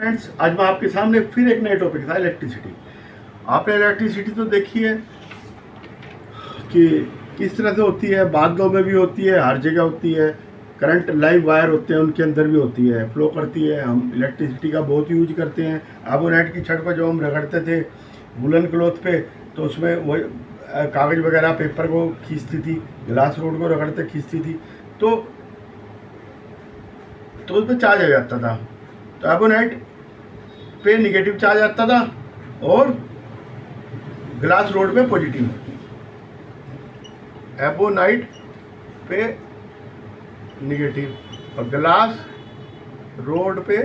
Friends, आज मैं आपके सामने फिर एक नए टॉपिक था, इलेक्ट्रिसिटी। आपने इलेक्ट्रिसिटी तो देखी है कि किस तरह से होती है, बादलों में भी होती है, हर जगह होती है। करंट लाइव वायर होते हैं, उनके अंदर भी होती है, फ्लो करती है। हम इलेक्ट्रिसिटी का बहुत यूज करते हैं। एबोनेट की छत पर जो हम रगड़ते थे वुलन क्लॉथ पे, तो उसमें वही कागज़ वगैरह पेपर को खींचती थी, ग्लास रोड को रगड़ते खींचती थी, तो उस पर चार्ज आ जाता था। तो एबोनेट पे निगेटिव चार्ज आता था और ग्लास रोड पे पॉजिटिव। एबोनाइट पे निगेटिव और ग्लास रोड पे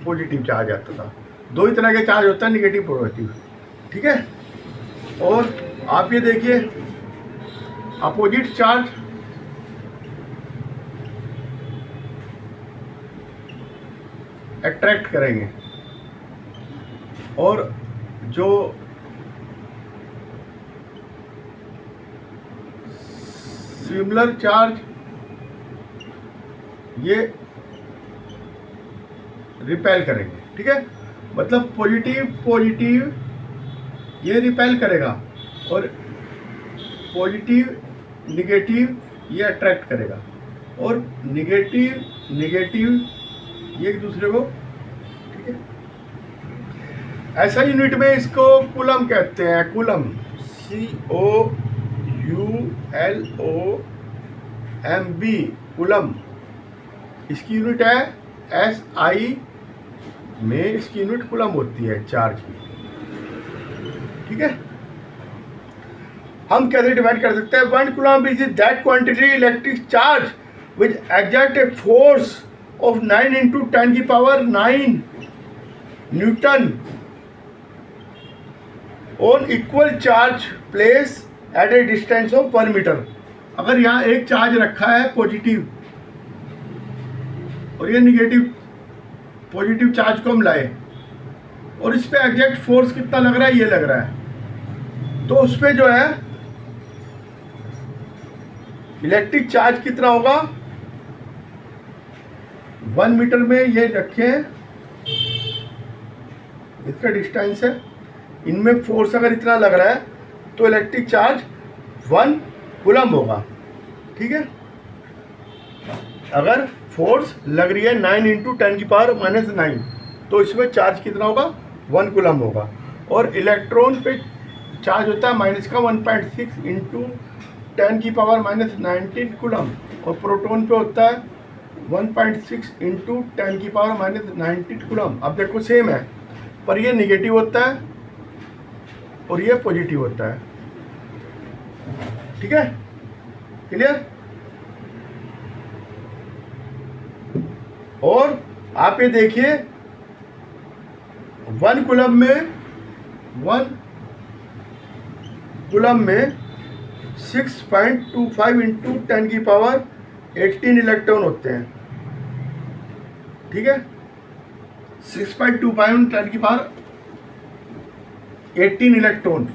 पॉजिटिव चार्ज आता था। दो ही तरह के चार्ज होता है, निगेटिव पॉजिटिव, ठीक है। और आप ये देखिए, अपोजिट चार्ज अट्रैक्ट करेंगे और जो सिमिलर चार्ज ये रिपेल करेंगे, ठीक है। मतलब पॉजिटिव ये रिपेल करेगा और पॉजिटिव निगेटिव ये अट्रैक्ट करेगा और निगेटिव ये एक दूसरे को, ठीक है। ऐसा यूनिट में इसको कूलम कहते हैं, कूलम, COULOMB, कूलम। इसकी यूनिट है SI में, इसकी यूनिट कूलम होती है चार्ज की, ठीक है। हम कैसे डिवाइड कर सकते हैं? 1 coulomb is that quantity electric charge which exert a force of 9 into 10 की power 9 newton on equal charge place at a distance of 1 metre. अगर यहाँ एक चार्ज रखा है पॉजिटिव और ये निगेटिव, पॉजिटिव चार्ज को हम लाए और इस पे एग्जैक्ट फोर्स कितना लग रहा है, ये लग रहा है, तो उस पे जो है इलेक्ट्रिक चार्ज कितना होगा? 1 मीटर में ये रखें, इसका डिस्टेंस है, इनमें फोर्स अगर इतना लग रहा है तो इलेक्ट्रिक चार्ज 1 कूलम होगा, ठीक है। अगर फोर्स लग रही है 9 इंटू 10 की पावर -9, तो इसमें चार्ज कितना होगा? 1 कूलम होगा। और इलेक्ट्रॉन पे चार्ज होता है माइनस का 1.6 इंटू 10 की पावर -19 कूलम और प्रोटॉन पे होता है 1.6 इंटू 10 की पावर -19 कूलम। अब देखो सेम है, पर ये निगेटिव होता है और ये पॉजिटिव होता है, ठीक है। क्लियर? और आप ये देखिए 1 कूलम में 6.25 इंटू 10 की पावर 18 इलेक्ट्रॉन होते हैं, ठीक है। 6.25 10 की पावर 18 इलेक्ट्रॉन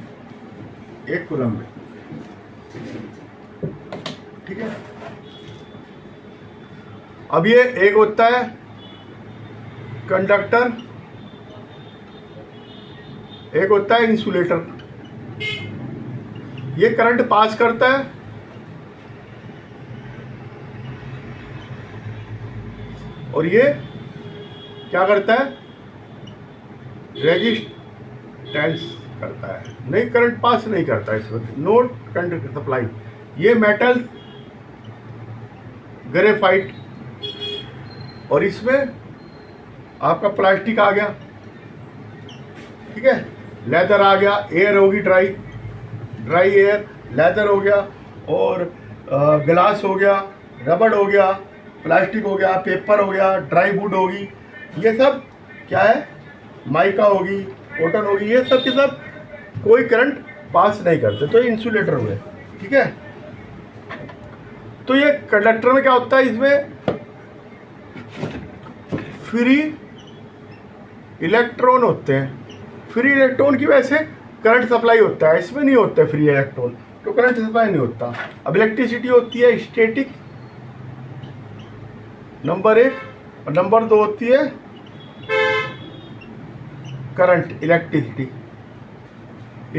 एक कूलम में, ठीक है। अब ये एक होता है कंडक्टर, एक होता है इंसुलेटर। ये करंट पास करता है और ये क्या करता है? रेजिस्टेंस करता है, नहीं करंट पास नहीं करता इस वक्त, नो करंट सप्लाई। ये मेटल ग्रेफाइट और इसमें आपका प्लास्टिक आ गया, ठीक है, लेदर आ गया, एयर होगी ड्राई एयर, लेदर हो गया और ग्लास हो गया, रबड़ हो गया, प्लास्टिक हो गया, पेपर हो गया, ड्राई वुड होगी, ये सब क्या है? माइका होगी, कॉटन होगी, ये सब के सब कोई करंट पास नहीं करते, तो ये इंसुलेटर हुए, ठीक है। तो ये कंडक्टर में क्या होता है? इसमें फ्री इलेक्ट्रॉन होते हैं, फ्री इलेक्ट्रॉन की वजह से करंट सप्लाई होता है, इसमें नहीं होता है फ्री इलेक्ट्रॉन, तो करंट सप्लाई नहीं होता। अब इलेक्ट्रिसिटी होती है स्टैटिक, नंबर 1, और नंबर 2 होती है करंट, इलेक्ट्रिसिटी।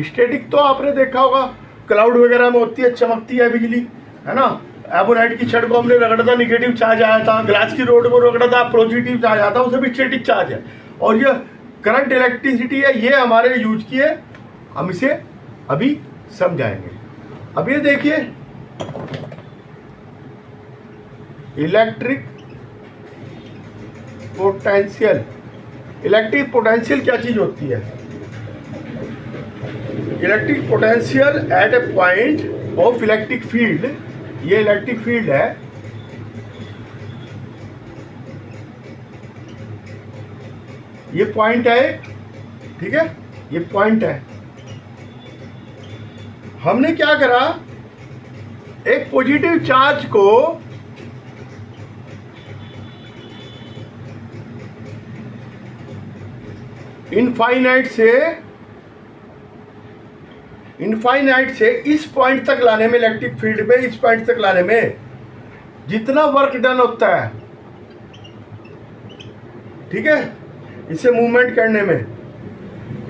स्टैटिक तो आपने देखा होगा, क्लाउड वगैरह में होती है, चमकती है बिजली, है ना। एबोनाइट की छड़ को हमने रगड़ा था, निगेटिव चार्ज आया था। ग्लास की रोड को रगड़ा था, पॉजिटिव चार्ज आया था, उसे भी स्टैटिक चार्ज है। और ये करंट इलेक्ट्रिसिटी है, ये हमारे यूज की है, हम इसे अभी समझाएंगे। अब ये देखिए, इलेक्ट्रिक पोटेंशियल। इलेक्ट्रिक पोटेंशियल क्या चीज होती है? Electric potential at A point of electric field, ये इलेक्ट्रिक फील्ड है, ये पॉइंट है, ठीक है, ये पॉइंट है। हमने क्या करा, एक पॉजिटिव चार्ज को इनफाइनाइट से इस पॉइंट तक लाने में, इलेक्ट्रिक फील्ड पे इस पॉइंट तक लाने में जितना वर्क डन होता है, ठीक है, इसे मूवमेंट करने में,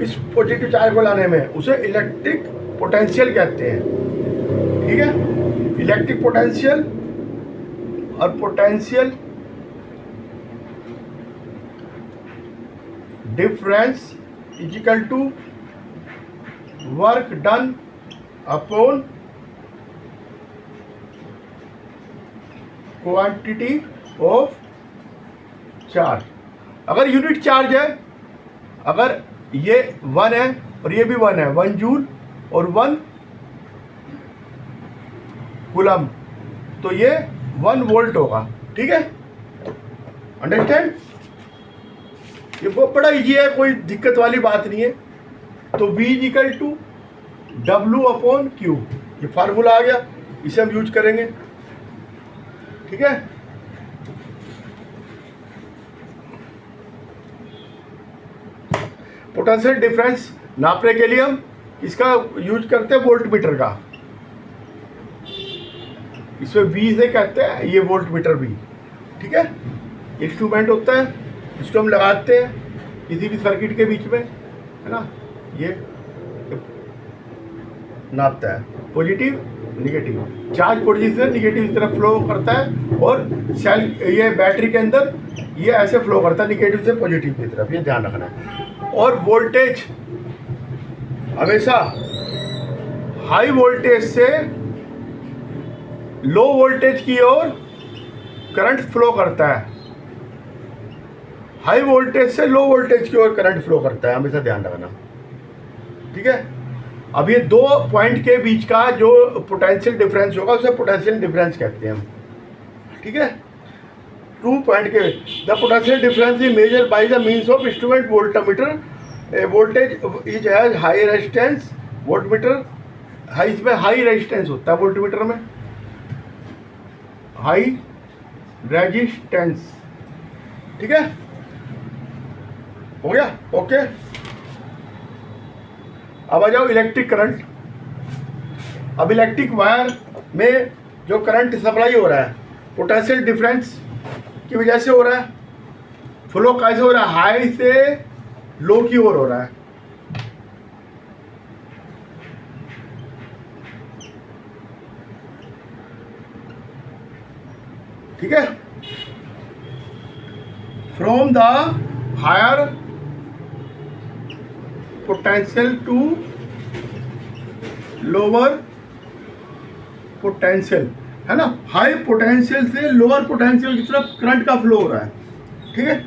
इस पॉजिटिव चार्ज को लाने में, उसे इलेक्ट्रिक पोटेंशियल कहते हैं, ठीक है। इलेक्ट्रिक पोटेंशियल और potential difference is equal to work done upon quantity of charge. अगर यूनिट चार्ज है, अगर ये 1 है और ये भी 1 है, 1 जूल और 1 कूलम, तो ये 1 वोल्ट होगा, ठीक है। अंडरस्टैंड? ये बहुत बड़ा इजी है, कोई दिक्कत वाली बात नहीं है। तो V equal to W upon Q, ये फार्मूला आ गया, इसे हम यूज करेंगे, ठीक है। पोटेंशियल डिफरेंस नापने के लिए हम इसका यूज करते हैं, वोल्ट मीटर का। इसमें V से कहते हैं, ये वोल्ट मीटर भी, ठीक है। इंस्ट्रूमेंट होता है, इसको हम लगाते हैं किसी भी सर्किट के बीच में, है ना। ये नापता है पॉजिटिव निगेटिव, चार्ज पॉजिटिव से निगेटिव की तरफ फ्लो करता है, और सेल, ये बैटरी के अंदर ये ऐसे फ्लो करता है निगेटिव से पॉजिटिव की तरफ, ये ध्यान रखना है। और वोल्टेज हमेशा हाई वोल्टेज से लो वोल्टेज की ओर करंट फ्लो करता है, हाई वोल्टेज से लो वोल्टेज की ओर करंट फ्लो करता है, हमेशा ध्यान रखना, ठीक है। अब ये दो पॉइंट के बीच का जो पोटेंशियल डिफरेंस होगा उसे पोटेंशियल डिफरेंस कहते हैं हम, ठीक है। 2 पॉइंट के the potential difference is measured by the means of instrument voltmeter. Voltage is has high resistance, voltmeter high, इसमें हाई रेजिस्टेंस होता है वोल्टमीटर में, हाई रेजिस्टेंस, ठीक है। हो गया, ओके। अब आ जाओ इलेक्ट्रिक करंट। अब इलेक्ट्रिक वायर में जो करंट सप्लाई हो रहा है, पोटेंशियल डिफरेंस की वजह से हो रहा है। फ्लो कैसे हो रहा है? हाई से लो की ओर हो रहा है, ठीक है। From the higher potential to lower potential, है ना। हाई पोटेंशियल से लोअर पोटेंशियल की तरफ करंट का फ्लो हो रहा है, ठीक है।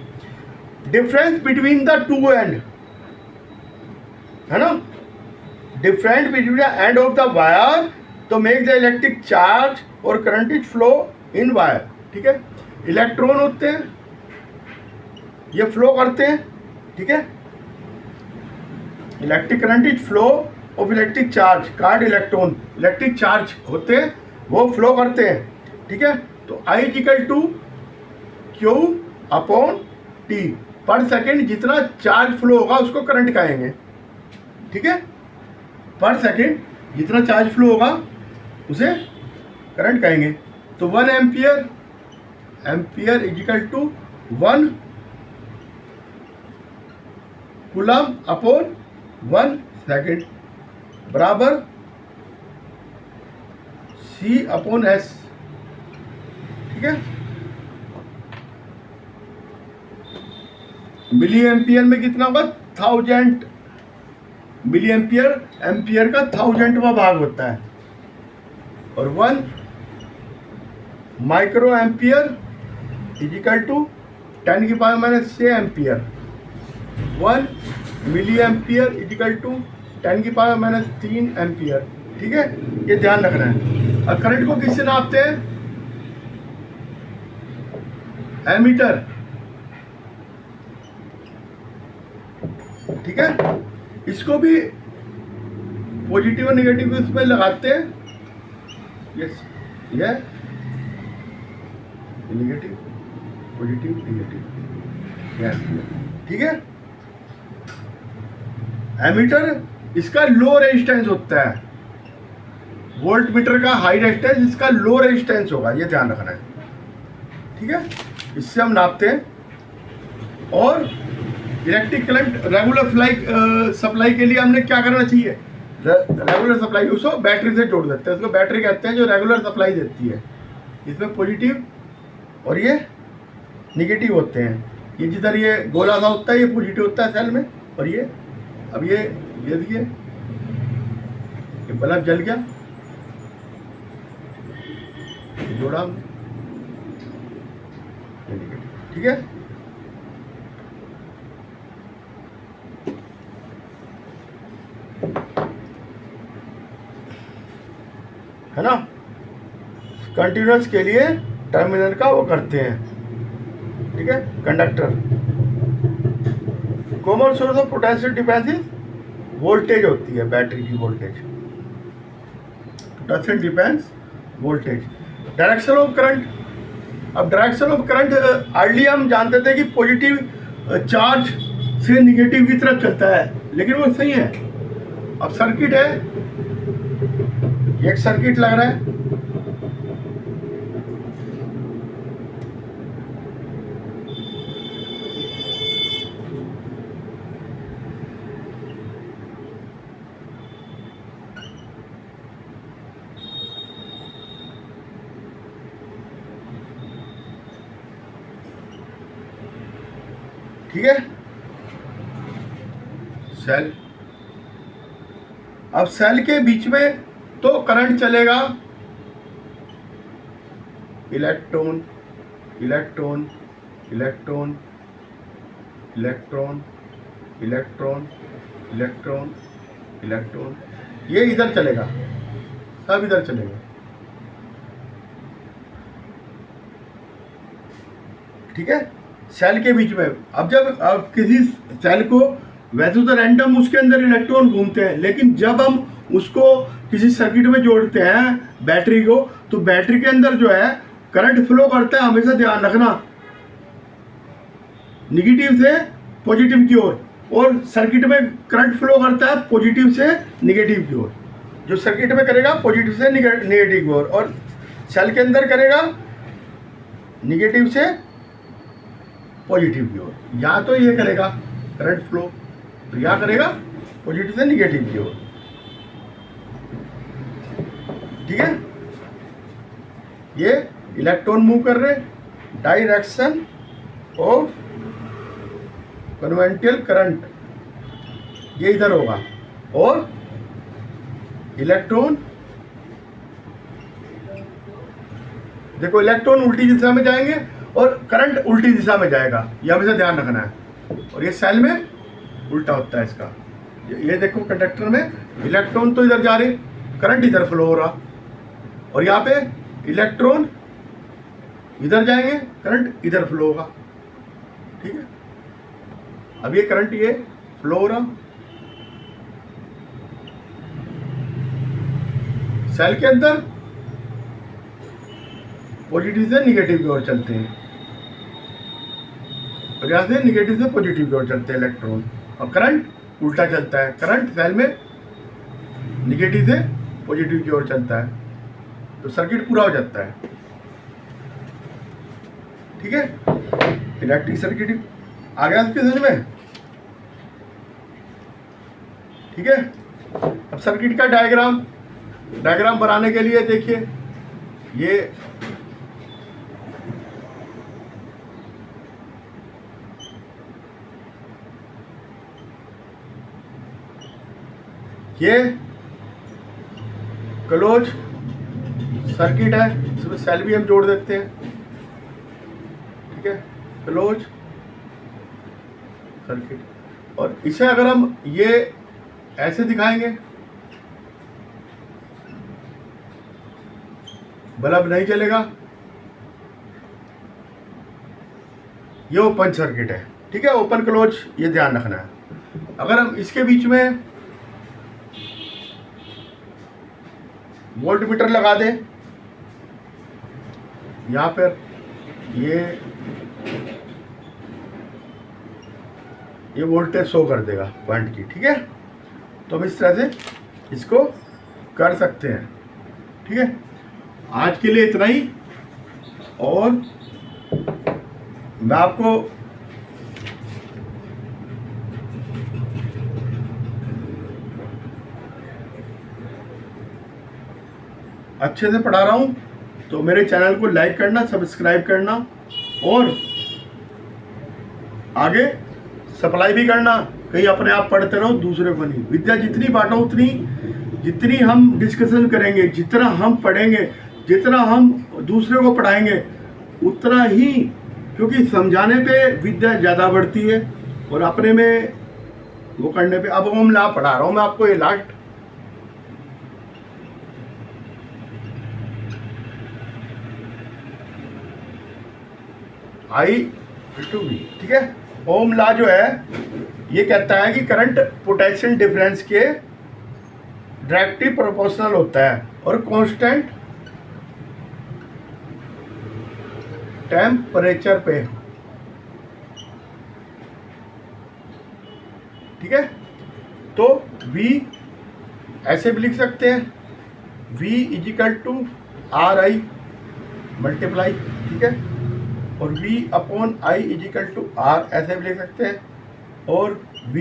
Difference between the two and, है ना, difference between the end of the wire तो मेक द इलेक्ट्रिक चार्ज और current is flow in wire, ठीक है। इलेक्ट्रॉन होते हैं, ये फ्लो करते हैं, ठीक है। Electric current is flow of electric charge, card electron, electric charge होते हैं, वो फ्लो करते हैं, ठीक है। तो I equal to Q upon T, पर सेकेंड जितना चार्ज फ्लो होगा उसको करंट कहेंगे, ठीक है। पर सेकेंड जितना चार्ज फ्लो होगा उसे करंट कहेंगे। तो 1 ampere, ampere is equal to 1 coulomb upon 1 second बराबर C अपॉन S। ठीक है, मिली एम्पियर में कितना होगा 1000 मिली एम्पियर, एम्पियर का 1000वां भाग होता है। और 1 micro ampere equal to 10⁻⁻6 ampere. 1 milli ampere equal to 10⁻⁻3 ampere. ठीक है, ये ध्यान रखना है। और करंट को किससे नापते हैं? एमीटर। ठीक है, इसको भी पॉजिटिव और नेगेटिव इसमें लगाते हैं। यस, ये नेगेटिव पॉजिटिव नेगेटिव। यस, ठीक है। एमीटर इसका लो रेजिस्टेंस होता है, वोल्ट मीटर का हाई रेजिस्टेंस, इसका लो रेजिस्टेंस होगा, ये ध्यान रखना है। ठीक है, इससे हम नापते हैं। और इलेक्ट्रिक करंट रेगुलर सप्लाई के लिए हमने क्या करना चाहिए? रेगुलर सप्लाई उसको बैटरी से जोड़ देते हैं, उसको बैटरी कहते हैं जो रेगुलर सप्लाई देती है। इसमें पॉजिटिव और ये निगेटिव होते हैं। ये जिधर ये गोला सा होता है ये पॉजिटिव होता है सेल में, और ये अब ये देखिए ये बल्ब जल गया, जोड़ा हमने, ये निगेटिव। ठीक है, है ना। कंटिन्यूअस के लिए टर्मिनल का वो करते हैं। ठीक है, conductor. Common source of potential difference voltage होती है, बैटरी की voltage, potential difference voltage. Direction of current. अब डायरेक्शन ऑफ करंट अर्ली हम जानते थे कि पॉजिटिव चार्ज से निगेटिव की तरफ चलता है, लेकिन वो सही है। अब सर्किट है, एक सर्किट लग रहा है, ठीक है, सेल। अब सेल के बीच में तो करंट चलेगा, electron electron electron electron electron electron electron, ये इधर चलेगा, सब इधर चलेगा। ठीक है, सेल के बीच में। अब जब अब किसी सेल को, वैसे तो रैंडम उसके अंदर इलेक्ट्रॉन घूमते हैं, लेकिन जब हम उसको किसी सर्किट में जोड़ते हैं बैटरी को, तो बैटरी के अंदर जो है करंट फ्लो करता है, हमेशा ध्यान रखना, निगेटिव से पॉजिटिव की ओर। और सर्किट में करंट फ्लो करता है पॉजिटिव से निगेटिव की ओर। जो सर्किट में करेगा पॉजिटिव से निगेटिव की ओर, और सेल के अंदर करेगा निगेटिव से पॉजिटिव की ओर। या तो ये करेगा करंट फ्लो, तो या करेगा पॉजिटिव से निगेटिव की ओर। ठीक है, ये इलेक्ट्रॉन मूव कर रहे, डायरेक्शन ऑफ कन्वेंटियल करंट ये इधर होगा, और इलेक्ट्रॉन, देखो इलेक्ट्रॉन उल्टी दिशा में जाएंगे और करंट उल्टी दिशा में जाएगा, ये हमेशा ध्यान रखना है। और ये सेल में उल्टा होता है इसका। ये देखो कंडक्टर में इलेक्ट्रॉन तो इधर जा रहे, करंट इधर फ्लो हो रहा, और यहाँ पे इलेक्ट्रॉन इधर जाएंगे, करंट इधर फ्लो होगा। ठीक है, अब ये करंट ये फ्लो हो रहा, सेल के अंदर पॉजिटिव से निगेटिव की ओर चलते हैं, और यहाँ से निगेटिव से पॉजिटिव की ओर चलते हैं इलेक्ट्रॉन, और करंट उल्टा चलता है, करंट सेल में निगेटिव से पॉजिटिव की ओर चलता है, तो सर्किट पूरा हो जाता है। ठीक है, इलेक्ट्रिक सर्किट आ गया आपके समझ में? ठीक है। अब सर्किट का डायग्राम बनाने के लिए देखिए, ये क्लोज सर्किट है, इसमें सेल भी हम जोड़ देते हैं, ठीक है, क्लोज सर्किट। और इसे अगर हम ये ऐसे दिखाएंगे, बल्ब नहीं जलेगा, ये ओपन सर्किट है, ठीक है, ओपन क्लोज, ये ध्यान रखना है। अगर हम इसके बीच में वोल्ट मीटर लगा दें, यहाँ पर ये वोल्टेज शो कर देगा पॉइंट की, ठीक है। तो हम इस तरह से इसको कर सकते हैं, ठीक है। आज के लिए इतना ही, और मैं आपको अच्छे से पढ़ा रहा हूँ, तो मेरे चैनल को लाइक करना, सब्सक्राइब करना, और आगे सप्लाई भी करना। कहीं अपने आप पढ़ते रहो, दूसरे को नहीं। विद्या जितनी बांटो उतनी, जितनी हम डिस्कशन करेंगे, जितना हम पढ़ेंगे, जितना हम दूसरे को पढ़ाएंगे, उतना ही, क्योंकि समझाने पे विद्या ज़्यादा बढ़ती है और अपने में वो करने पे। अब ओम लाभ पढ़ा रहा हूँ मैं आपको, ये लास्ट आई टू बी, ठीक है। ओम लॉ जो है ये कहता है कि करंट पोटेंशियल डिफरेंस के डायरेक्टली प्रोपोर्शनल होता है और कांस्टेंट टेम्परेचर पे, ठीक है। तो V ऐसे भी लिख सकते हैं, V equal to RI multiply, ठीक है, और V upon I equal to R ऐसे भी लिख सकते हैं, और V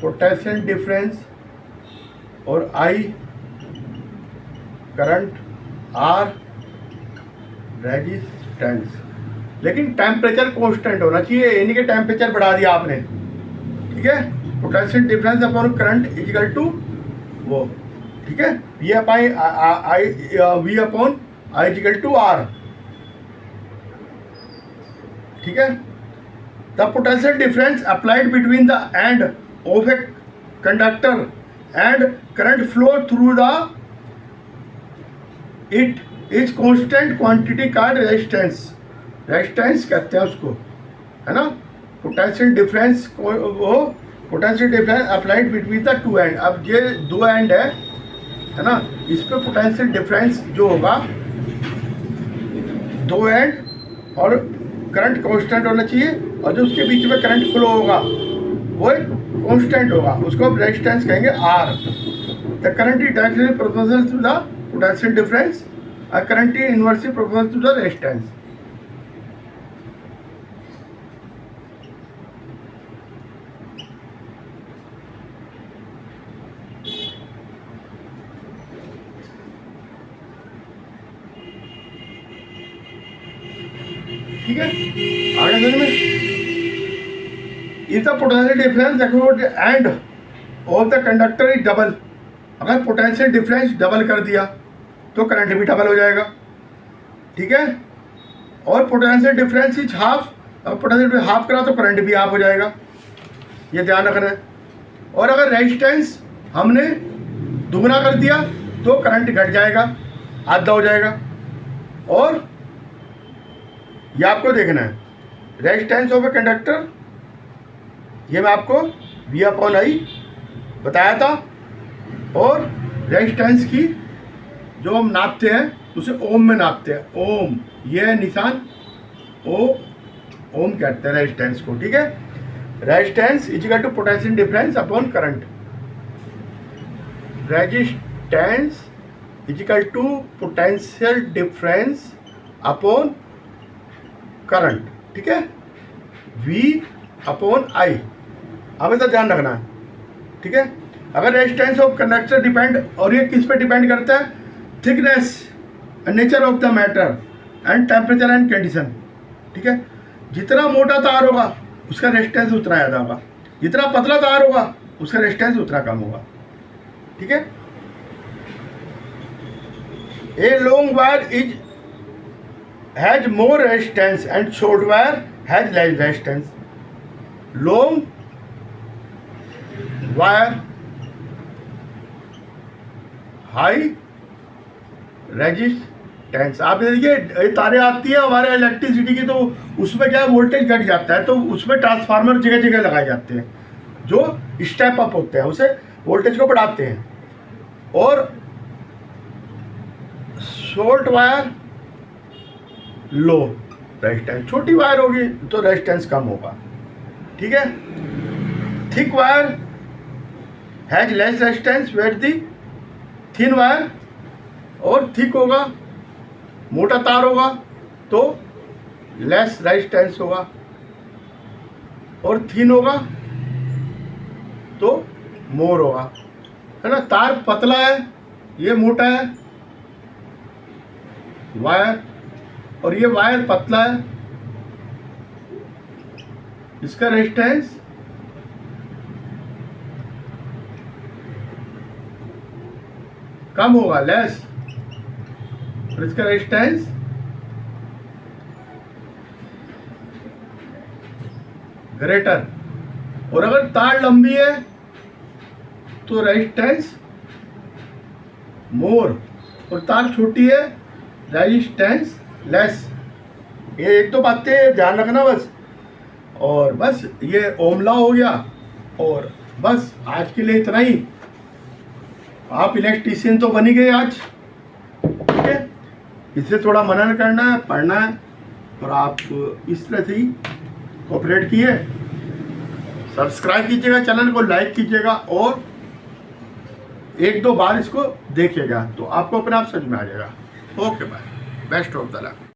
पोटेंशियल डिफरेंस और I करंट, R रेजिस्टेंस। लेकिन टेम्परेचर कांस्टेंट होना चाहिए, यानी कि टेम्परेचर बढ़ा दिया आपने, ठीक है। Potential difference upon current equal to वो, ठीक है, V upon I equal to R, ठीक है। The potential difference applied between the end of a conductor and current flow through the it is constant quantity का resistance कहते हैं उसको, है ना। पोटेंशियल डिफरेंस वो potential difference applied between the two end. अब ये दो एंड है ना, इस पे पोटेंशियल डिफरेंस जो होगा, दो एंड और करंट कांस्टेंट होना चाहिए, और जो उसके बीच में करंट फ्लो होगा वो एक कांस्टेंट होगा, उसको हम रेजिस्टेंस कहेंगे R। The current is directly proportional to the potential difference, और current is inversely proportional to the resistance. ठीक है, आगे समझ में। If the potential difference end of the conductor is double, अगर पोटेंशियल डिफरेंस डबल कर दिया तो करंट भी डबल हो जाएगा, ठीक है। और पोटेंशियल डिफरेंस इज हाफ, अगर पोटेंशियल हाफ करा तो करंट भी हाफ हो जाएगा, ये ध्यान रखना है। और अगर रेजिस्टेंस हमने दुगना कर दिया तो करंट घट जाएगा, आधा हो जाएगा। और ये आपको देखना है, रेजिस्टेंस ऑफ ए कंडक्टर, ये मैं आपको V अपॉन I बताया था, और रेजिस्टेंस की जो हम नापते हैं उसे ओम में नापते हैं, ओम, ये निशान ओम कहते हैं रेजिस्टेंस को, ठीक है। Resistance equal to potential difference upon current, resistance equal to potential difference upon current, ठीक है, V अपॉन I। हमेशा ध्यान रखना है, ठीक है। अगर रेजिस्टेंस ऑफ कंडक्टर डिपेंड, और ये किस पे डिपेंड करता है, thickness and nature of the matter and temperature and condition, ठीक है। जितना मोटा तार होगा उसका रेजिस्टेंस उतना ज़्यादा होगा, जितना पतला तार होगा उसका रेजिस्टेंस उतना कम होगा, ठीक है। A long wire is has more resistance and short wire has less resistance. Long wire high resistance. आप देखिए ये तारें आती है हमारे इलेक्ट्रिसिटी की, तो उसमें क्या वोल्टेज घट जाता है, तो उसमें ट्रांसफार्मर जगह जगह लगाए जाते हैं जो स्टेप अप होते हैं, उसे वोल्टेज को बढ़ाते हैं। और शॉर्ट वायर लो रेजिस्टेंस, छोटी वायर होगी तो रेजिस्टेंस कम होगा, ठीक है। Thick wire has less resistance with the thin wire, और थिक होगा, मोटा तार होगा तो लेस रेजिस्टेंस होगा, और थिन होगा तो मोर होगा, है ना। तार पतला है, ये मोटा है वायर, और ये वायर पतला है, इसका रेजिस्टेंस कम होगा, लेस, और इसका रेजिस्टेंस ग्रेटर। और अगर तार लंबी है तो रेजिस्टेंस मोर, और तार छोटी है रेजिस्टेंस लेस। ये एक दो बातें ध्यान रखना बस, और बस ये ओम लॉ हो गया। और बस आज के लिए इतना ही। आप इलेक्ट्रीशियन तो बन ही गए आज, ठीक है। इसे थोड़ा मनन करना है, पढ़ना है, और आप इस तरह से ही कोऑपरेट किए। सब्सक्राइब कीजिएगा, चैनल को लाइक कीजिएगा, और एक दो बार इसको देखिएगा तो आपको अपने आप समझ में आ जाएगा। Okay bye, best of the luck.